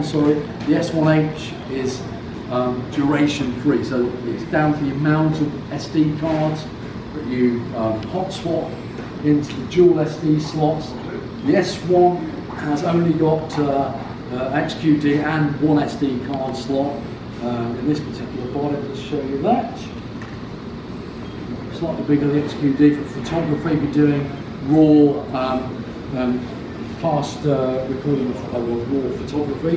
S1, sorry, the S1H is duration free, so it's down to the amount of SD cards that you hot swap into the dual SD slots. The S1 has only got XQD and one SD card slot in this particular board. I'll just show you that. Slightly bigger the XQD for photography. If you're doing raw, fast recording of raw photography,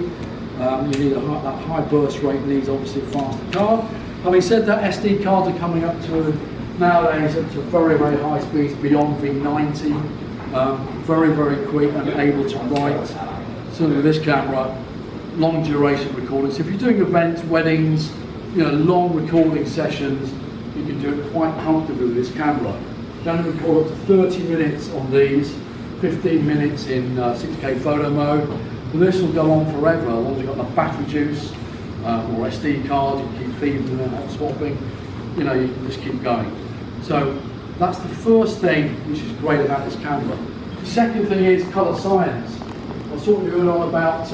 you need that high burst rate. Needs obviously a faster card. Having said that, SD cards are coming up to nowadays up to very, very high speeds beyond V90. Very, very quick and able to write, certainly with this camera, long duration recordings. So if you're doing events, weddings, long recording sessions, you can do it quite comfortably with this camera. You can record up to 30 minutes on these, 15 minutes in 6K photo mode. But this will go on forever, as long as you've got enough battery juice or SD card, you can keep feeding them and swapping, you can just keep going. So that's the first thing which is great about this camera. The second thing is colour science. I was talking to you on about,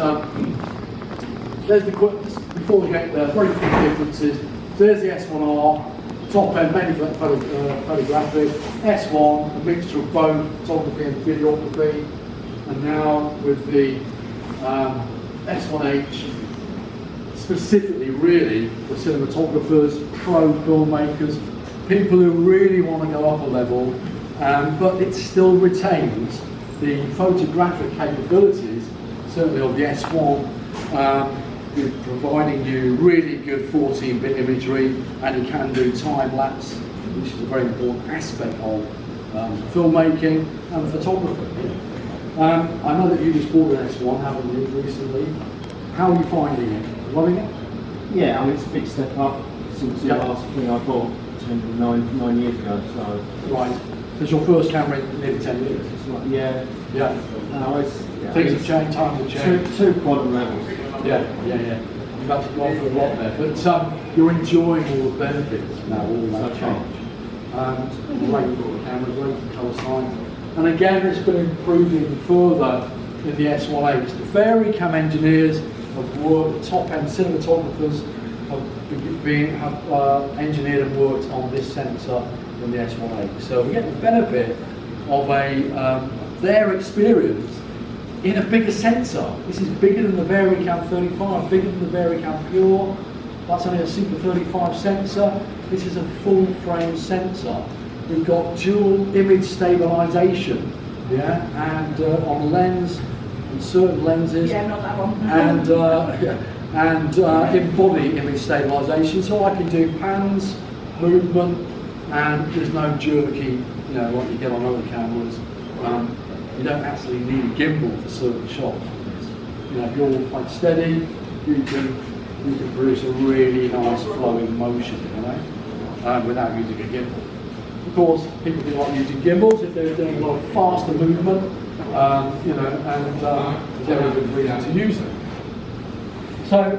before we get there, very big differences. There's the S1R, top end, mainly photographic. S1, a mixture of both photography and videography. And now with the S1H, specifically really for cinematographers, pro filmmakers, people who really want to go up a level, but it still retains the photographic capabilities, certainly of the S1, providing you really good 14-bit imagery, and you can do time-lapse, which is a very important aspect of filmmaking and photography. I know that you just bought an S1, haven't you, recently? How are you finding it? Loving it? Yeah, I mean, it's a big step up since the last thing I bought 9 years ago. So right. So it's your first camera in nearly 10 years? It's like, yeah. Things have changed, times have changed. Two quantum levels. Yeah. You've actually gone through a lot there. But you're enjoying all the benefits now, all that change. Great little camera, great colour science. And again, it's been improved even further in the S1H. The Varicam engineers have worked, top-end cinematographers have engineered and worked on this sensor in the S1H. So we get the benefit of their experience in a bigger sensor. This is bigger than the Varicam 35, bigger than the Varicam Pure. That's only a Super 35 sensor. This is a full frame sensor. We've got dual image stabilization, and on lens, and certain lenses, not that one. and in body image stabilization, so I can do pans, movement, and there's no jerky, like you get on other cameras. You don't actually need a gimbal for certain shots. If you're quite steady, you can produce a really nice flowing motion, without using a gimbal. Of course, people do like using gimbals if they're doing a lot of faster movement, and there's every good reason to use them. So,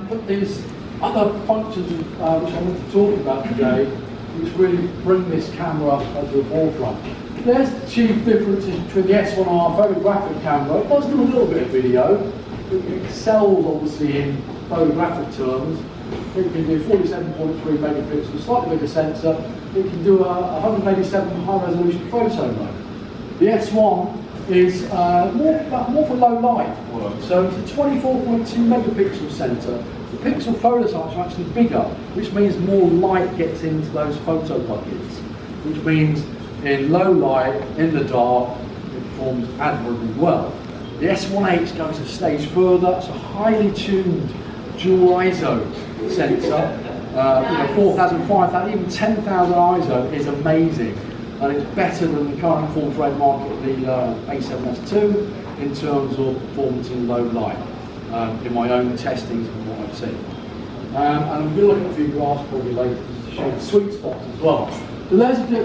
but these other functions which I want to talk about today, which really bring this camera at the forefront. There's the chief differences between the S1R photographic camera. It does do a little bit of video. It excels obviously in photographic terms. It can do 47.3 megapixels, slightly bigger sensor. It can do a 187 high resolution photo mode. The S1 is more for low light work. So it's a 24.2 megapixel sensor. The pixel photo size are actually bigger, which means more light gets into those photo buckets, which means in low light, in the dark, it performs admirably well. The S1H goes a stage further. It's a highly tuned dual ISO sensor. 4,000, 5,000, even 10,000 ISO is amazing, and it's better than the current full frame market leader A7S2 in terms of performance in low light. In my own testings and what I've seen. And I'm going to look at a few graphs probably later to show the sweet spots as well.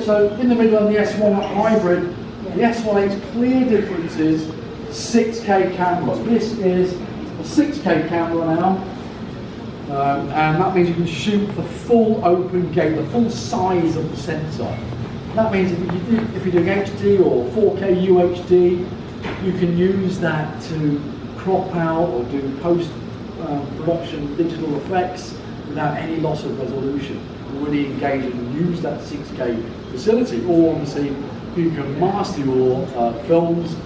So in the middle of the S1 hybrid, the S1H clear difference is 6K camera. This is a 6K camera now, and that means you can shoot the full open gate, the full size of the sensor. That means if you're doing HD or 4K UHD, you can use that to crop out or do post-production digital effects without any loss of resolution. And really engage and use that 6K facility. Or obviously you can master your films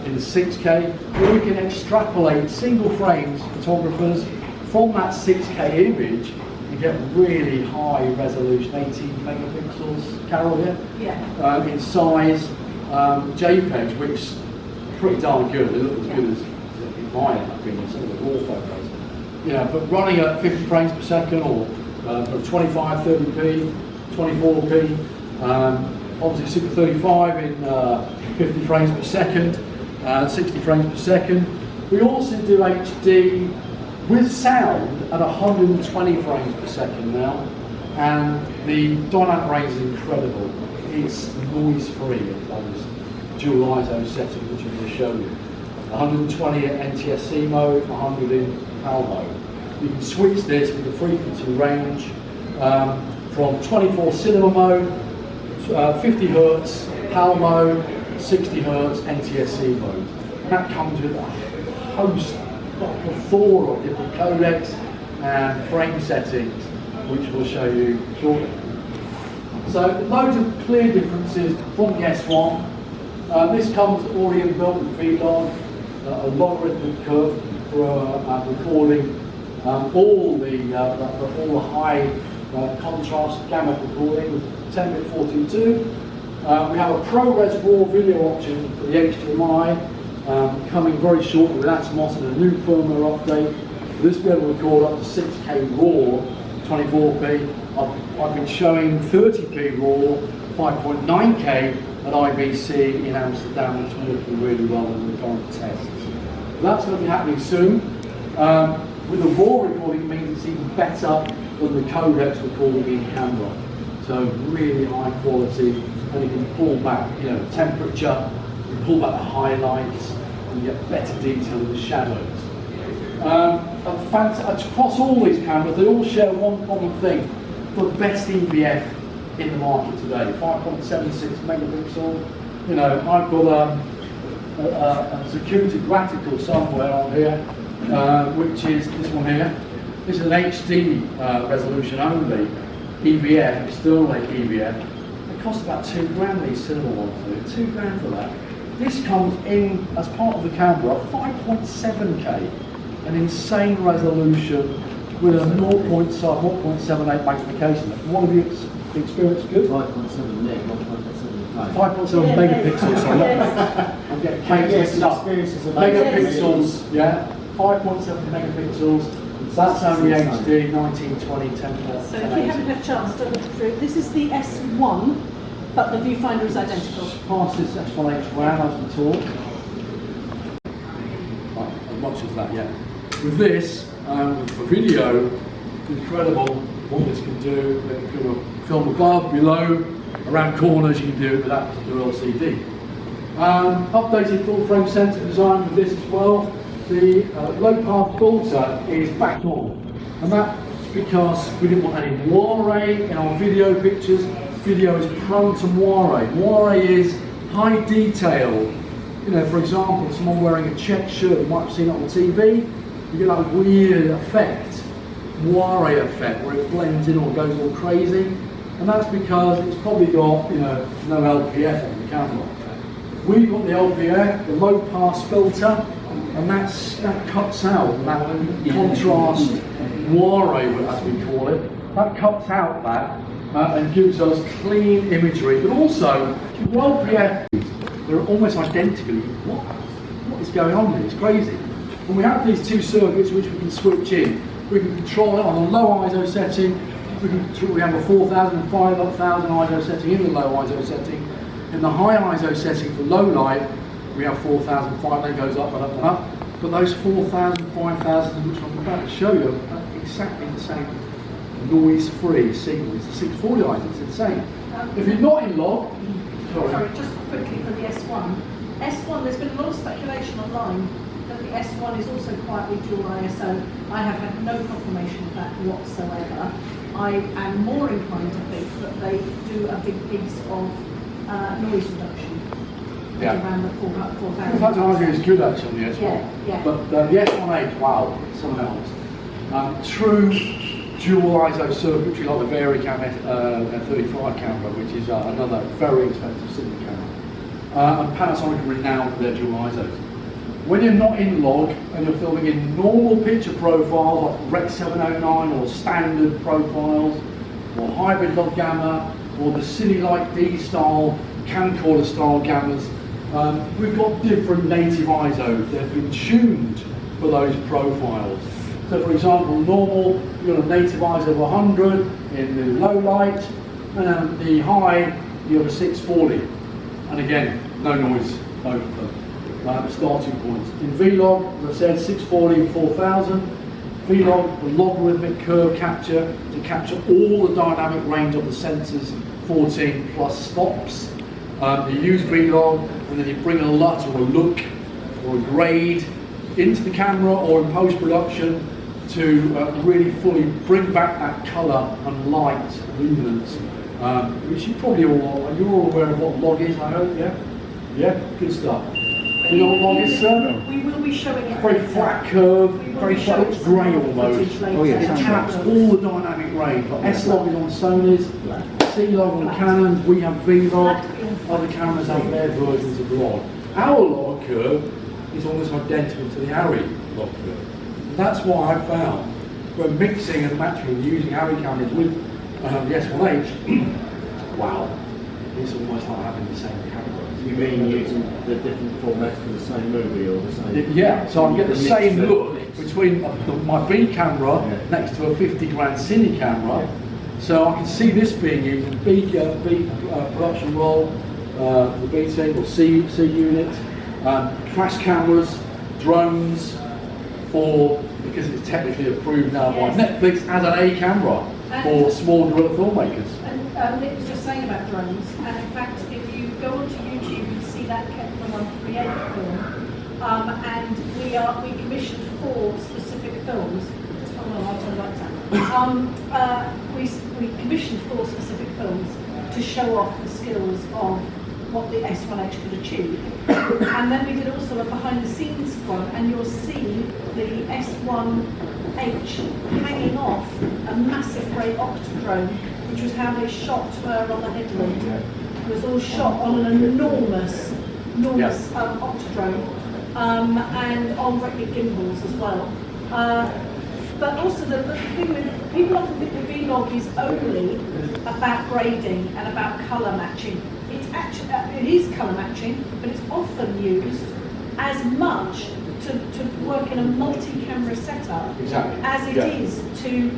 in 6K, or you can extrapolate single frames, photographers, from that 6K image and get really high resolution, 18 megapixels, Carol here? Yeah. In size, JPEGs, which is pretty darn good. They look as good as, in my opinion, some of the raw photos. Yeah, but running at 50 frames per second or 25, 30p, 24p, obviously Super 35 in 50 frames per second, 60 frames per second. We also do HD with sound at 120 frames per second now, and the dynamic range is incredible. It's noise free at those dual ISO settings, which I'm going to show you. 120 at NTSC mode, 100 in PAL mode. You can switch this with the frequency range from 24 cinema mode, 50 Hertz PAL mode, 60 Hertz NTSC mode. And that comes with a host, a plethora of different codecs and frame settings, which we'll show you shortly. So loads of clear differences from the S1. This comes already inbuilt with VLOG, a logarithmic curve for recording all the high contrast gamma recording with 10-bit 422. We have a ProRes RAW video option for the HDMI coming very shortly with Atmos and a new firmware update. This will be able to record up to 6K RAW, 24p. I've been showing 30p RAW, 5.9K at IBC in Amsterdam, which is working really well in the current tests. That's going to be happening soon. With the RAW recording, it means it's even better than the codecs recording in camera. So really high quality, and you can pull back, temperature, you can pull back the highlights, and you get better detail in the shadows. Across all these cameras, they all share one common thing: the best EVF in the market today, 5.76 megapixel. I've got a security graphical somewhere on here, which is this one here. This is an HD resolution only EVF, external EVF. It costs about £2,000, these cinema ones, £2,000 for that. This comes in as part of the camera, 5.7K, an insane resolution with a 0.78 magnification. What have you experienced? Good? 5.7 nig, not 5.7. 5.7 megapixels, sorry. I'm getting mixed up. Megapixels, yeah. 5.7 megapixels. That's only HD, 1920, 10. So if you haven't had a chance to look through, this is the S1, but the viewfinder is identical. Past this s1H RAM as we talk. Right, as much as that, yeah. With this, for video, incredible what this can do. If you can film above, below, around corners, you can do it with that particular LCD. Updated full frame sensor design with this as well. The low pass filter is back on, and that's because we didn't want any moire in our video pictures. Video is prone to moire. Moire is high detail. For example, someone wearing a checked shirt, you might have seen it on TV, you get that weird effect, moire effect, where it blends in or goes all crazy, and that's because it's probably got no LPF on the camera. We've got the LPF, the low pass filter, and that cuts out that contrast moire, as we call it. That cuts out that and gives us clean imagery. But also, LPF, they're almost identically. What is going on here? It's crazy. When we have these two circuits which we can switch in, we can control it on a low ISO setting. We have a 4000 and 5000 ISO setting in the low ISO setting. In the high ISO setting for low light, we have 4000, 5000, goes up and up and up. But those 4000, 5000, which I'm about to show you, are exactly the same noise-free signal. It's the 640 ISO, it's insane. If you're not in log, sorry, just quickly for the S1. S1, there's been a lot of speculation online that the S1 is also quietly dual ISO. I have had no confirmation of that whatsoever. I am more inclined to think that they do a big piece of noise reduction. Yeah. around the 4,000. In fact, I think it's good actually on the S1. Yeah. But the S1H, wow, something else. True dual ISO circuitry like the Varicam 35 camera, which is another very expensive cinema camera. And Panasonic are renowned for their dual ISOs. When you're not in log and you're filming in normal picture profiles like Rec 709 or standard profiles or hybrid log gamma or the Cine-like D style camcorder style gammas, we've got different native ISOs. They've been tuned for those profiles. So for example, normal, you've got a native ISO of 100 in the low light, and the high, you have a 640. And again, no noise, both of them. Starting points. In Vlog, as I said, 640 and 4000. Vlog, the logarithmic curve capture to capture all the dynamic range of the sensor's 14 plus stops. You use Vlog and then you bring a LUT or a look or a grade into the camera or in post-production to really fully bring back that colour and light, luminance, which you probably all, you're all aware of what log is, I hope, yeah? Yeah, good stuff. You know what log is, sir? We will be showing it. Very flat curve, very flat, it's grey almost. Oh, It traps all the dynamic range. Like S-Log is on Sony's, C-Log on Canon's, we have V-Log, other cameras have their versions of log. Our log curve is almost identical to the ARRI log curve. That's what I've found when mixing and matching and using ARRI cameras with the S1H. Wow, it's almost like having the same camera. You mean using the different formats for the same movie or the same? Yeah, so I get the same look between my B camera next to a 50 grand Cine camera. So I can see this being used in B production roll, the B team or C unit, crash cameras, drones, or because it's technically approved now by Netflix as an A camera for small guerrilla filmmakers. And Nick was just saying about drones, and in fact, if you go onto YouTube, you see that Kepler 138 film, and we commissioned 4 specific films. Just hold on, I'll turn the lights on. We commissioned 4 specific films to show off the skills of what the S1H could achieve. And then we did also a behind the scenes one, and you'll see the S1H hanging off a massive grey octodrone, which was how they shot her on the headland. It was all shot on an enormous octodrone, and on great big gimbals as well. But also the thing with people often think the Vlog is only about grading and about colour matching. It's actually it is colour matching, but it's often used as much to work in a multi-camera setup as it is to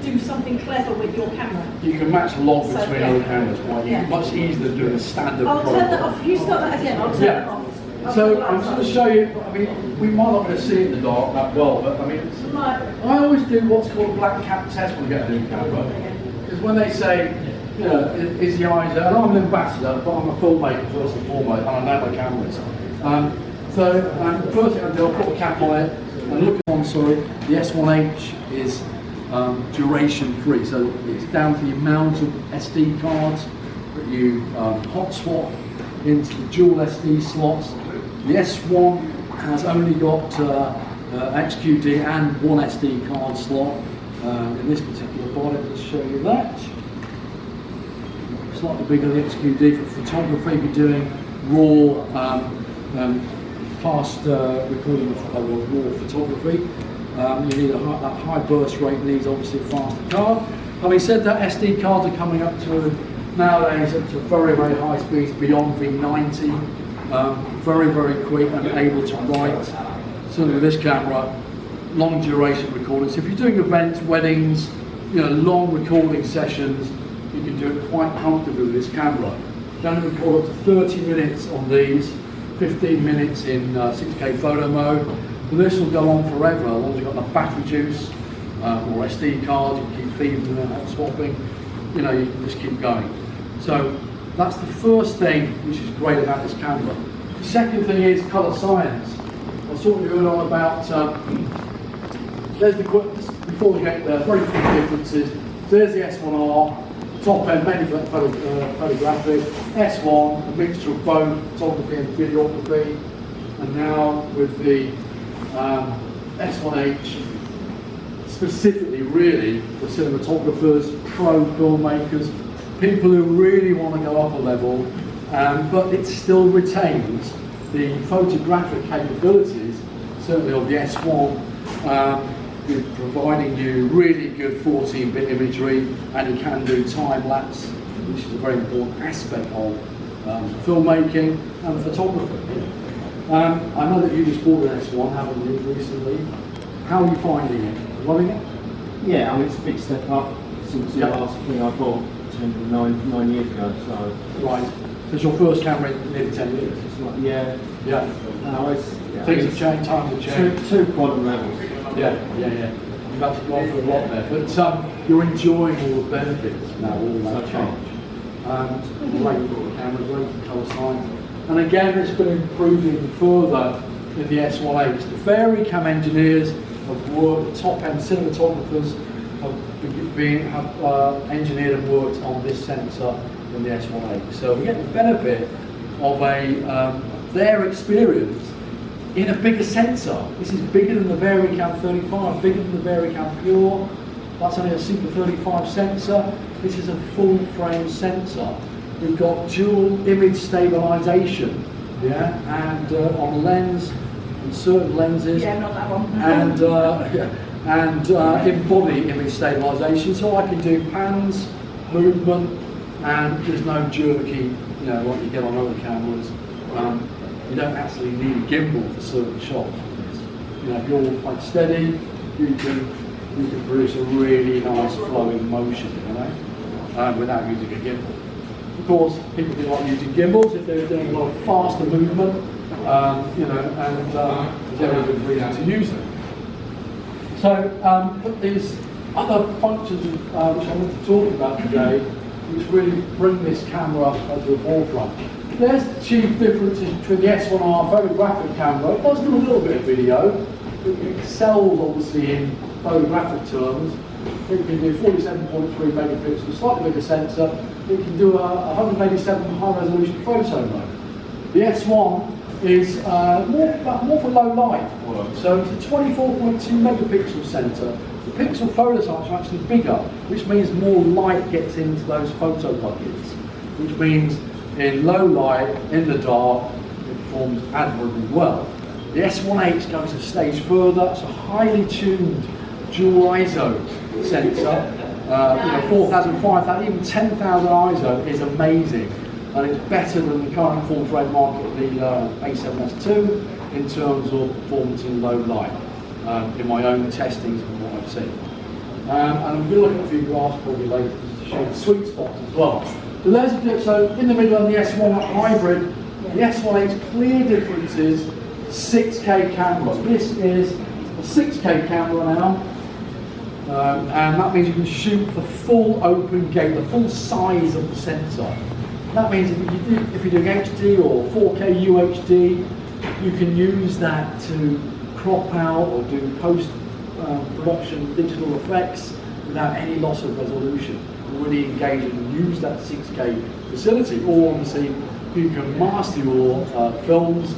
do something clever with your camera. You can match log between other cameras quite much easier than doing a standard I'll profile. turn that off. You start that again. I'll turn it off. So I'm just going to show you, I mean, we might not be able to see it in the dark that well, but I mean, I always do what's called a black cap test when we get a new camera. Because when they say, you know, is the ISO, and I'm an ambassador, but I'm a filmmaker first and foremost, and I know my cameras. So first thing I do, I'll put a cap on it, and look on, the S1H is duration free, so it's down to the amount of SD cards that you hot swap into the dual SD slots. The S1 has only got XQD and one SD card slot in this particular body. Let's show you that. Slightly bigger the XQD for photography. If you're doing raw, fast recording of raw photography, you need that high burst rate. Needs obviously a faster card. Having said that, SD cards are coming up to nowadays up to very, very high speeds beyond V90. Very, very quick and able to write, certainly with this camera, long duration recording. So if you're doing events, weddings, you know, long recording sessions, you can do it quite comfortably with this camera. You can record up to 30 minutes on these, 15 minutes in 6K photo mode. But this will go on forever, as long as you've got enough battery juice or SD cards, you can keep feeding them and swapping, you know, you can just keep going. So that's the first thing which is great about this camera. The second thing is colour science. I was talking to you earlier about, there's the, before we get there, very big differences. There's the S1R, top end, mainly photographic. S1, a mixture of both photography and videography. And now with the s1H, specifically really for cinematographers, pro filmmakers, people who really want to go up a level, but it still retains the photographic capabilities, certainly of the S1, with providing you really good 14-bit imagery, and you can do time-lapse, which is a very important aspect of filmmaking and photography. I know that you just bought an S1, haven't you, recently? How are you finding it? Loving it? Yeah, I mean, it's a big step up since the last thing I bought 9 years ago. So right. So it's your first camera in nearly 10 years. It's like, yeah. No, things have changed, times have changed. Two quantum levels. Yeah. You've actually gone through a lot there, but you're enjoying all the benefits now, all that change. Great little camera, great colour science. And again, it's been improved even further in the s1H. The Fairy Cam engineers have worked, top-end cinematographers have engineered and worked on this sensor in the s1H. So we get the benefit of their experience in a bigger sensor. This is bigger than the VariCam 35, bigger than the VariCam Pure. That's only a Super 35 sensor. This is a full frame sensor. We've got dual image stabilization, and on lens, and certain lenses, not that one. and in body image stabilization, so I can do pans, movement, and there's no jerky, like you get on other cameras. You don't actually need a gimbal for certain shots. If you're quite steady, you can produce a really nice flowing motion, without using a gimbal. Of course, people do like using gimbals if they're doing a lot of faster movement, and there's every good reason to use them. So, but these other functions which I want to talk about today, which really bring this camera to the forefront. There's the chief differences between the S1R photographic camera. It does do a little bit of video. It excels obviously in photographic terms. It can do 47.3 megapixels, slightly bigger sensor. It can do a 187 high resolution photo mode. The S1 is more for low light work. So it's a 24.2 megapixel sensor. The pixel photo size are actually bigger, which means more light gets into those photo buckets, which means in low light, in the dark, it performs admirably well. The S1H goes a stage further. It's a highly tuned dual ISO sensor. 4,000, 5,000, even 10,000 ISO is amazing, and it's better than the current full frame market leader A7S2 in terms of performance in low light. In my own testings from what I've seen. And I'm going to look at a few graphs probably later to show the sweet spots as well. So in the middle of the S1 hybrid, the S1H clear difference is 6K camera. This is a 6K camera now, and that means you can shoot the full open gate, the full size of the sensor. That means if you're doing HD or 4K UHD, you can use that to crop out or do post-production digital effects without any loss of resolution. Really engage and use that 6K facility. Or obviously you can master your films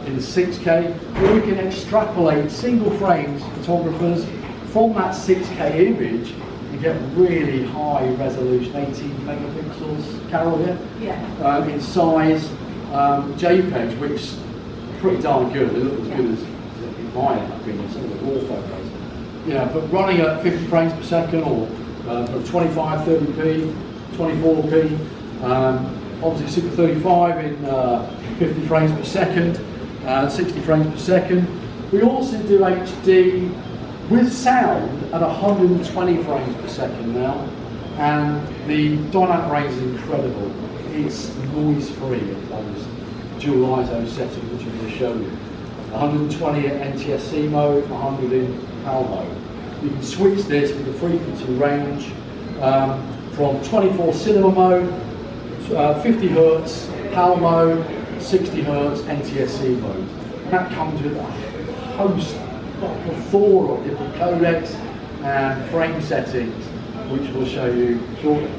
in 6K, or you can extrapolate single frames, photographers, from that 6K image and get really high resolution, 18 megapixels, Carol here? Yeah. In size JPEGs, which is pretty darn good. They look as good as, in my opinion, some of the raw photos. But running at 50 frames per second or 25, 30p, 24p, obviously Super 35 in 50 frames per second, 60 frames per second. We also do HD with sound at 120 frames per second now, and the dynamic range is incredible. It's noise-free at those dual ISO settings which I'm going to show you. 120 at NTSC mode, 100 in PAL mode. You can switch this with the frequency range from 24 cinema mode, 50 Hertz PAL mode, 60 Hertz NTSC mode. And that comes with a host, a plethora of different codecs and frame settings which we'll show you shortly.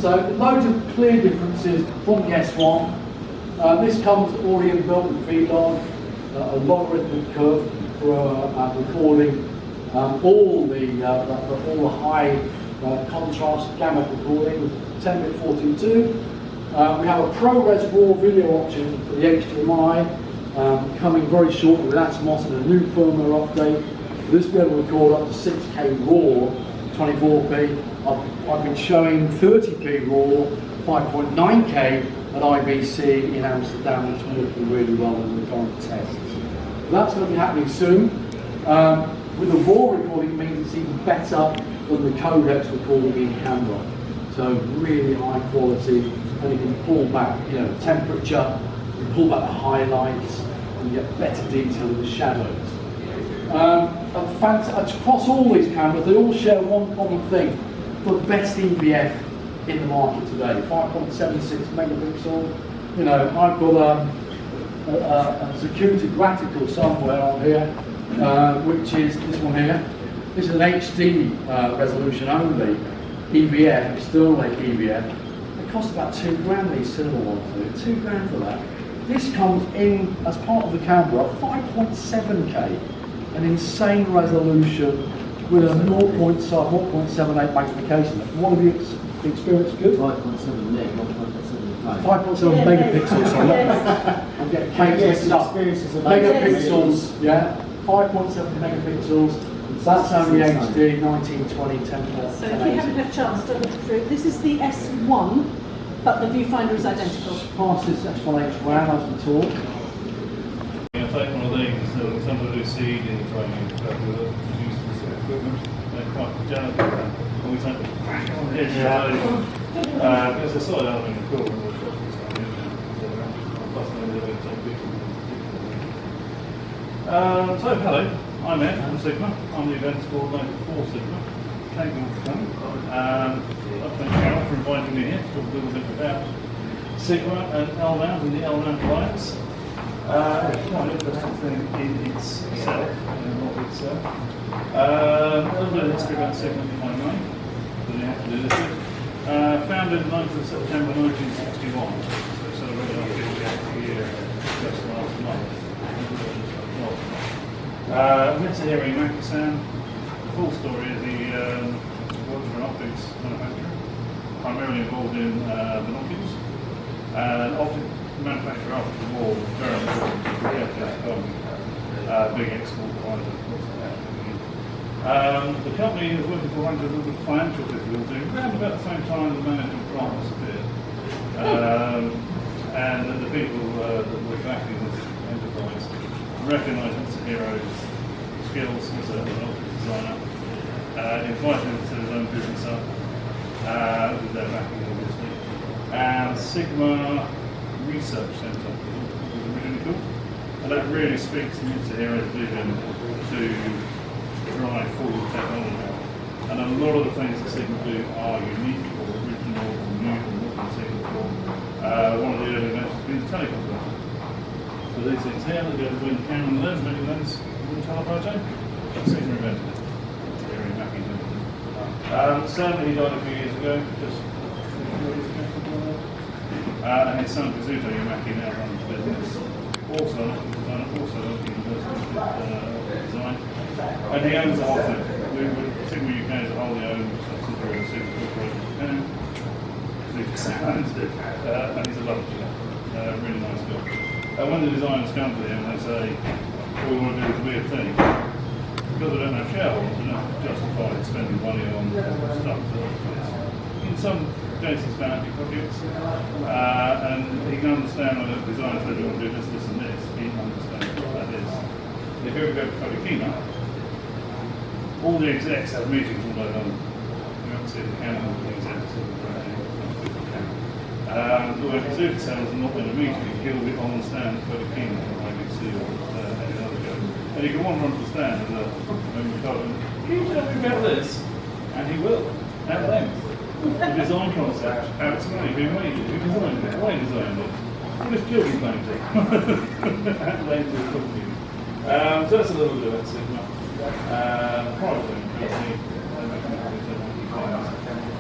So loads of clear differences from the S1. This comes already inbuilt with VLOG, a logarithmic curve for recording all the high contrast gamma recording with 10-bit 422. We have a ProRes RAW video option for the HDMI coming very shortly with Atmos and a new firmware update. This will be able to record up to 6K RAW, 24p. I've been showing 30p RAW, 5.9K at IBC in Amsterdam, which is working really well in the current tests. That's going to be happening soon. With the RAW recording, it means it's even better than the codecs recording in camera. So really high quality, and you can pull back, temperature, you can pull back the highlights, and you get better detail in the shadows. Across all these cameras, they all share one common thing: the best EVF in the market today, 5.76 megapixel. I've got a security graphical somewhere on here, which is this one here. This is an HD resolution only EVF, external EVF. It costs about £2,000, these cinema ones do, £2,000 for that. This comes in as part of the camera, 5.7K, an insane resolution with a 0.78 magnification. What have you experienced? Good? 5.7 meg, not 5.7. 5.7 megapixels, sorry. I'm getting mixed up. Megapixels, yeah. 5.7 megapixels. That's only HD, 1920, 10. So if you haven't had a chance to look through, this is the S1, but the viewfinder is identical. Pass this s1H round as we talk. Take one of these, somebody do seed in training, use this equipment, they're quite delicate with that. And we take the crack on the edge, because the solid element in the core will plus so hello, I'm Ed from Sigma. I'm the events coordinator for Sigma. Thank you all for coming. I'd like to thank Carol for inviting me here to talk a little bit about Sigma and LNAV and the LNAV Alliance. Quite a little thing in itself, not itself. A little bit of history about Sigma if I may, but you have to do this with. Founded 9th of September 1961, so celebrated our 50th year just last month. Mitsuhiro Yamaki-san, the full story is he worked for an optics manufacturer, primarily involved in binoculars, and optics manufacturer after the war was very important to the economy, big export provider, of course. The company was working for under a little bit of financial difficulty around about the same time the management plant disappeared. And the people that were backing this enterprise recognised Mitsuhiro's skills as an optics designer, invited him to his own business up, with their backing obviously, and Sigma Research Centre was really cool, and that really speaks to Mitsuhiro's vision to drive forward technology. And a lot of the things that Sigma do are unique or original or new or not been seen before. One of the early inventions being the telecom button. So these things here that go between the camera and the lens, many lens with a telephoto, Sigma invented it. Very Yamaki invented it. Sadly he died a few years ago, just 4 years ago. And his son Kazuto Yamaki now runs the business. Also an optical designer, also at the University of Design. And he owns the whole thing. Sigma UK as a whole, he owns a subsidiary of Sigma Corporation Japan. Kazuto owns it. And he's a lovely chap. Really nice guy. When the designers come to him, they say, all we want to do is a weird thing. Because they don't have shareholders, they don't justify spending money on stuff that in some cases vanity projects. And he can understand when a designer says, we want to do this, this and this, he understands what that is. If you ever go to Photokina, all the execs have meetings all day long. You don't see the camera, the execs are the way Kazuto sells are not in a meeting, he'll be on the stand for the king or IBC or any other go. And you can wander onto the stand and you told him, can you tell me about this? And he will, at length. The design concept, how it's made, who made it, who designed it, why he designed it. What is children playing to? At length we'll talk to you. So that's a little bit about Sigma. Privately,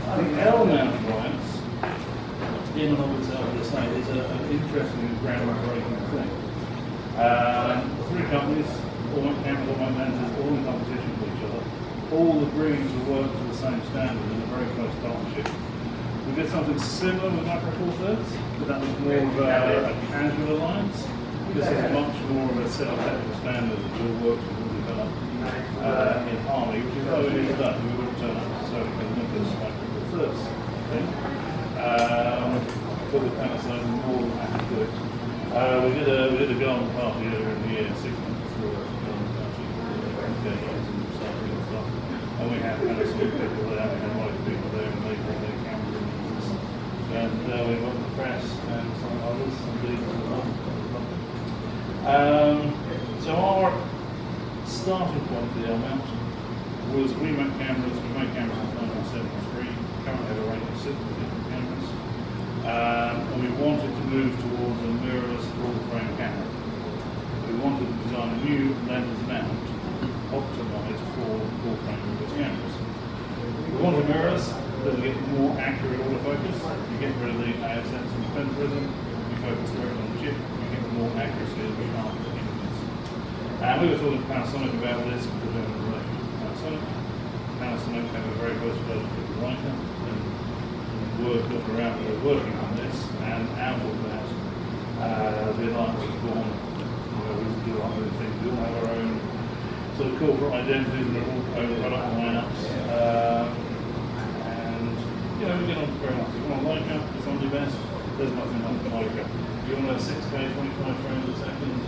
The L mount appliance, in and of itself, as I say, is an interesting and groundbreaking thing. Three companies, all my cameras, all my lenses, all in competition with each other, all agreeing to work to the same standard in a very close partnership. We did something similar with Micro Four Thirds, but that was more of a casual alliance. This is much more of a set of technical standards that will work to develop in harmony, which is how it is done. We wouldn't turn up necessarily for Olympus Micro Four Thirds thing. But with Panasonic, we're more than happy to do it. We did a garden party earlier in the year, 6 months before a garden party, and stuff. And we had Panasonic people there, we had a lot of people there, and they brought their cameras in. And we got the press and some others, some leaders as well. So our starting point for the L mount was we made cameras in 1973, currently have a range of 6 different cameras. And we wanted to move towards a mirrorless full frame camera. We wanted to design a new lens mount optimized for full frame mirrorless cameras. We wanted mirrorless because we get more accurate autofocus. You get rid of the ASNs and pen prism. You focus directly on the chip. You get more accuracy as we can't images. And we were talking to Panasonic about this because we have a relationship with Panasonic. Panasonic have a very close relationship with Leica. Look around, we were working on this, and out of that, the alliance was born. We do our own things, we all have our own sort of corporate identities and our own product lineups. And we get on very much. If you want Leica, it's on your best. There's nothing like Leica. If you want a 6K, 25 frames a second,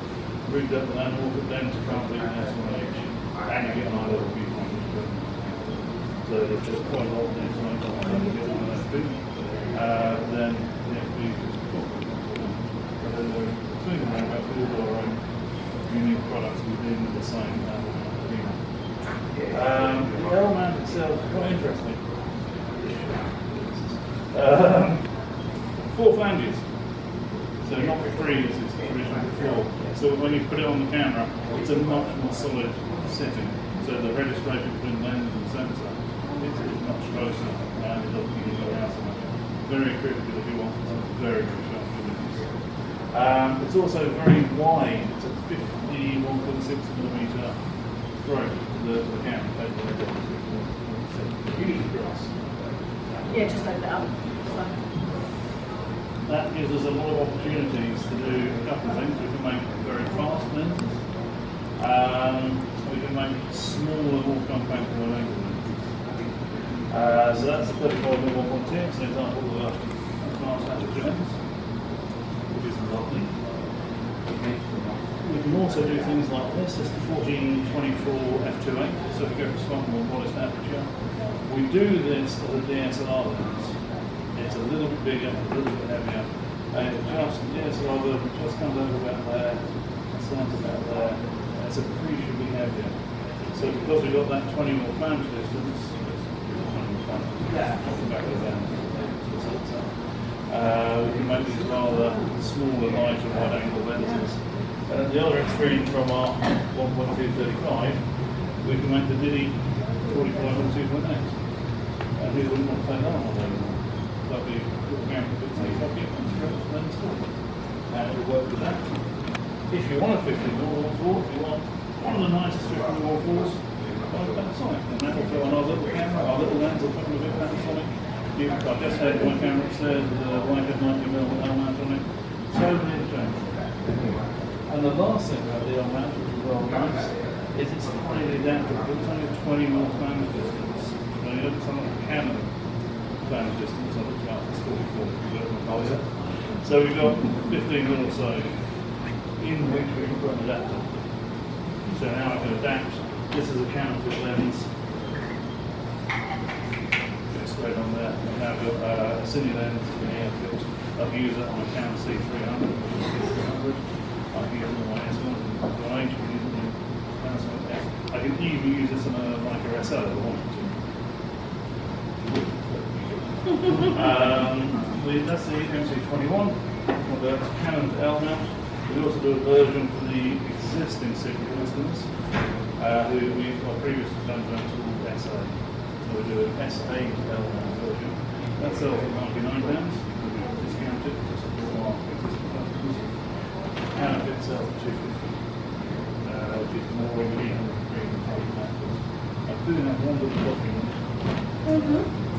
rigged up with anamorphic lens, you can't beat an s1H, and you get an eye-level viewpoint. So there's quite a lot of things like that. Then the FB is cool. But then we're swinging around about all our own unique products within the same arena. The L mount itself is quite interesting. 4 flanges. So not 3 as it's originally 4. So when you put it on the camera, it's a much more solid setting. So the registration between lens and sensor is much closer and it doesn't give you out so much. Very critical if you want some very, very sharp images. It's also very wide. It's a 51.6mm throat to the camera. Usually grass. Yeah, just open it up. That gives us a lot of opportunities to do a couple of things. We can make very fast lenses. We can make smaller, more compact lenses. So that's a 35mm 1.2. It's an example of a fast aperture lens, which is lovely. We can also do things like this. It's the 14-24 f2.8. So we go for slightly more modest aperture. We do this as a DSLR lens. It's a little bit bigger, a little bit heavier. And it just, the DSLR version just comes over about there, stands about there. And it's appreciably heavier. So because we've got that 20mm flange distance, we can make these rather smaller, lighter, wide-angle lenses. And at the other extreme from our 1.235, we can make the Diddy 45 and 2.8. And who wouldn't want to take that on anymore? That'd be a little camera 15 pocket and straight lens forward. And it will work with that. If you want a 50mm 1.4, if you want one of the nicest 50mm 1.4s, Panasonic, and that will fit on our little camera, our little lens will fit on a bit Panasonic. I just had my camera upstairs with a Leica 90mm L mount on it. Totally interchangeable. And the last thing about the L mount, which is rather nice, is it's highly adaptable. It's only a 20mm flange distance. When you look at something like Canon flange distance, I looked up, it's 44. So we've got 15mm or so in which we can put an adapter. So now I can adapt. This is a counterfeit lens. Get straight on there. I've now got a cine lens in the airfield. I can use it on a Canon C300, which is 300. I can use it on my s1H, I can use it on Panasonic F. I can even use this on a Leica SL if I wanted to. That's the MC21. That's Canon L mount. We also do a version for the existing Sigma customers. We've got previous lens called SA. So we do an S8 version. That sells at £99, discounted to support our existing customers. And it sells at £250, which is more in the green I do have one little document.